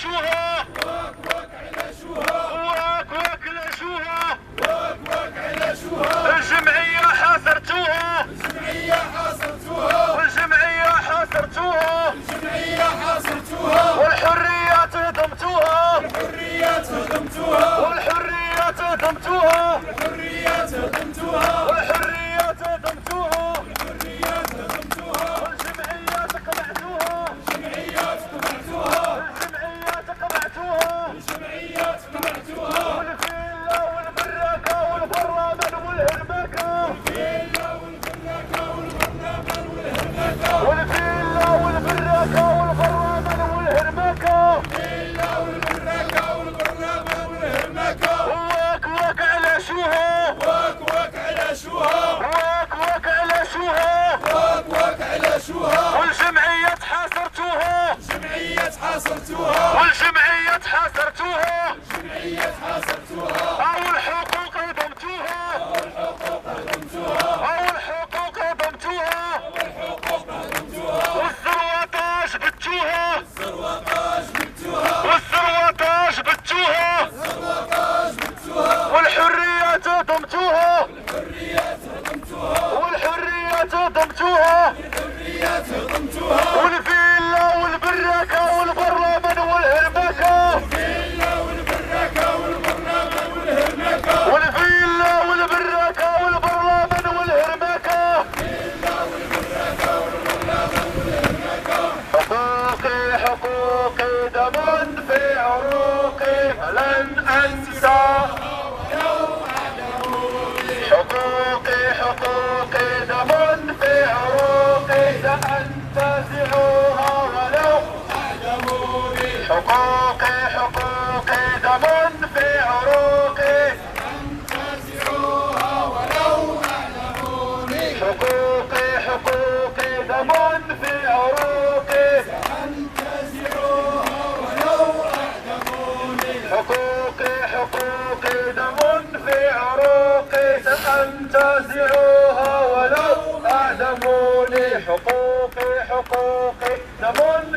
علاشوها الجمعية حاصرتوها والحريات هدمتوها والحريات هدمتوها والجمعيات قمعتوها والفيلا والبراكة والبرلمان والهرماكة والفيلا والبراكة والبرلمان والهرماكة واك علاشوها والجمعيات حاصرتوها أو الحقوق هدمتوها والثروات جبتوها والحريات هدمتوها والفيلا والبراكة والبرلمان والهرماكة حقوقي دم في عروقي فلن أنسى حقوقي دم في عروقي سأنتزعها ولو أعدموني حقوقي دم في عروقي سأنتزعها ولو أعدموني حقوقي دم في عروقي سأنتزعها ولو أعدموني حقوقي دم في عروقي سأنتزعها ولو أعدموني حقوقي دم